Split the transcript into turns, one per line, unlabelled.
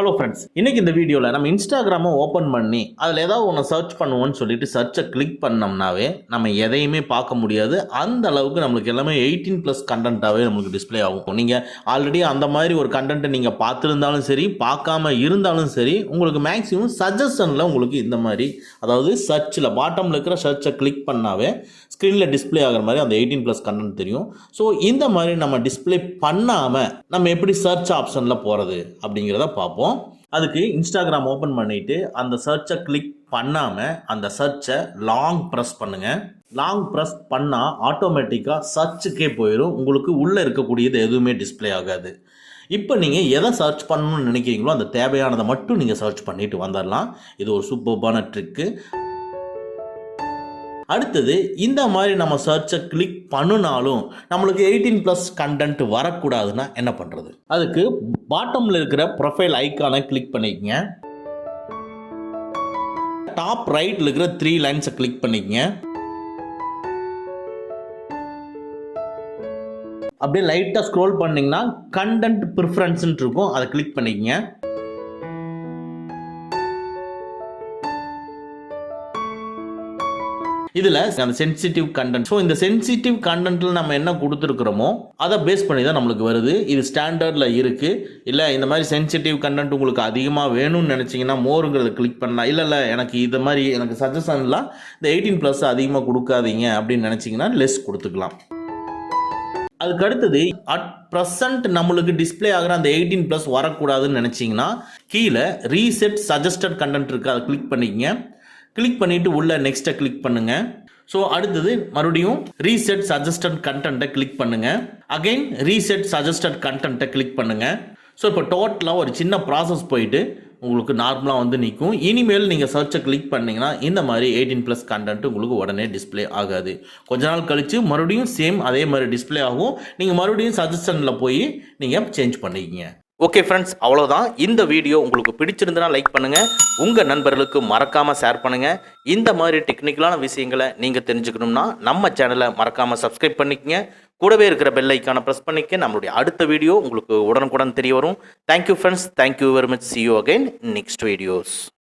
Hello friends, இன்னைக்கு இந்த வீடியோவில் நம்ம இன்ஸ்டாகிராமை ஓப்பன் பண்ணி அதில் ஏதாவது ஒன்று சர்ச் பண்ணுவோன்னு சொல்லிட்டு சர்ச்சை கிளிக் பண்ணோம்னாவே நம்ம எதையுமே பார்க்க முடியாது. அந்த அளவுக்கு நம்மளுக்கு எல்லாமே 18+ கண்டென்ட்டாகவே நம்மளுக்கு டிஸ்பிளே ஆகும். நீங்கள் ஆல்ரெடி அந்த மாதிரி ஒரு கண்டென்ட்டை நீங்கள் பார்த்துருந்தாலும் சரி, பார்க்காம இருந்தாலும் சரி, உங்களுக்கு மேக்ஸிமம் சஜஷனில் உங்களுக்கு இந்த மாதிரி, அதாவது சர்ச்சில் பாட்டமில் இருக்கிற சர்ச்சை கிளிக் பண்ணாவே ஸ்க்ரீனில் டிஸ்பிளே ஆகிற மாதிரி அந்த 18+ கண்டென்ட் தெரியும். ஸோ இந்த மாதிரி நம்ம டிஸ்பிளே பண்ணாமல் நம்ம எப்படி சர்ச் ஆப்ஷனில் போகிறது அப்படிங்கிறத பார்ப்போம். அதுக்கு இன்ஸ்டாகிராம் ஓப்பன் பண்ணிவிட்டு அந்த சர்ச்சை கிளிக் பண்ணாமல் அந்த சர்ச்சை லாங் ப்ரெஸ் பண்ணுங்கள். லாங் ப்ரெஸ் பண்ணால் ஆட்டோமேட்டிக்காக சர்ச்சுக்கே போயிடும். உங்களுக்கு உள்ளே இருக்கக்கூடியது எதுவுமே டிஸ்பிளே ஆகாது. இப்போ நீங்கள் எதை சர்ச் பண்ணணும்னு நினைக்கிறீங்களோ அந்த தேவையானதை மட்டும் நீங்கள் சர்ச் பண்ணிட்டு வந்துடலாம். இது ஒரு சூப்பர்பான ட்ரிக்கு. அடுத்தது, இந்த மாதிரி நம்ம சர்ச்சை கிளிக் பண்ணினாலும் நம்மளுக்கு 18+ கண்டென்ட் வரக்கூடாதுன்னா என்ன பண்ணுறது? அதுக்கு பாட்டமில் இருக்கிற ப்ரொஃபைல் ஐக்கானை கிளிக் பண்ணிக்கங்க. டாப் ரைட்டில் இருக்கிற 3 லைன்ஸை கிளிக் பண்ணிக்கங்க. அப்படியே லைட்டாக ஸ்க்ரோல் பண்ணிங்கன்னா கண்டென்ட் ப்ரிஃபரன்ஸ்ன்னு இருக்கும், அதை கிளிக் பண்ணிக்கங்க. இதில் அந்த சென்சிட்டிவ் கண்டென்ட், ஸோ இந்த சென்சிட்டிவ் கண்டென்ட்டில் நம்ம என்ன கொடுத்துருக்குறோமோ அதை பேஸ் பண்ணி தான் நம்மளுக்கு வருது. இது ஸ்டாண்டர்டில் இருக்குது. இல்லை இந்த மாதிரி சென்சிட்டிவ் கண்டென்ட் உங்களுக்கு அதிகமாக வேணும்னு நினச்சிங்கன்னா மோருங்கிறத கிளிக் பண்ணலாம். இல்லை எனக்கு இது மாதிரி எனக்கு சஜஷன்லாம் இந்த 18+ அதிகமாக கொடுக்காதீங்க அப்படின்னு நினச்சிங்கன்னா லெஸ் கொடுத்துக்கலாம். அதுக்கு அடுத்தது, அட் ப்ரெசன்ட் நம்மளுக்கு டிஸ்பிளே ஆகிற அந்த 18+ வரக்கூடாதுன்னு நினச்சிங்கன்னா கீழே ரீசெட் சஜஸ்டட் கண்டென்ட் இருக்குது, அதை கிளிக் பண்ணிக்கங்க. கிளிக் பண்ணிவிட்டு உள்ள நெக்ஸ்ட்டை கிளிக் பண்ணுங்கள். ஸோ அடுத்தது மறுபடியும் ரீசெட் சஜஸ்டட் கண்டென்ட்டை கிளிக் பண்ணுங்கள். அகைன் ரீசெட் சஜஸ்டட் கண்டென்ட்டை கிளிக் பண்ணுங்கள். ஸோ இப்போ டோட்டலாக ஒரு சின்ன ப்ராசஸ் போயிட்டு உங்களுக்கு நார்மலாக வந்து நிற்கும். இனிமேல் நீங்கள் சர்ச்சை கிளிக் பண்ணிங்கன்னா இந்த மாதிரி 18+ கண்டென்ட் உங்களுக்கு உடனே டிஸ்பிளே ஆகாது. கொஞ்ச நாள் கழித்து மறுபடியும் சேம் அதே மாதிரி டிஸ்பிளே ஆகும். நீங்கள் மறுபடியும் சஜஷனில் போய் நீங்கள் சேஞ்ச் பண்ணிக்கிங்க. ஓகே ஃப்ரெண்ட்ஸ், அவ்வளோதான். இந்த வீடியோ உங்களுக்கு பிடிச்சிருந்தனா லைக் பண்ணுங்கள், உங்கள் நண்பர்களுக்கு மறக்காமல் ஷேர் பண்ணுங்கள். இந்த மாதிரி டெக்னிக்கலான விஷயங்களை நீங்கள் தெரிஞ்சுக்கணும்னா நம்ம சேனலை மறக்காமல் சப்ஸ்கிரைப் பண்ணிக்கங்க. கூடவே இருக்கிற பெல் ஐக்கானை ப்ரெஸ் பண்ணிக்க. நம்மளுடைய அடுத்த வீடியோ உங்களுக்கு உடனுக்குடன் தெரிய வரும். Thank you friends, thank you very much. see you again in next videos.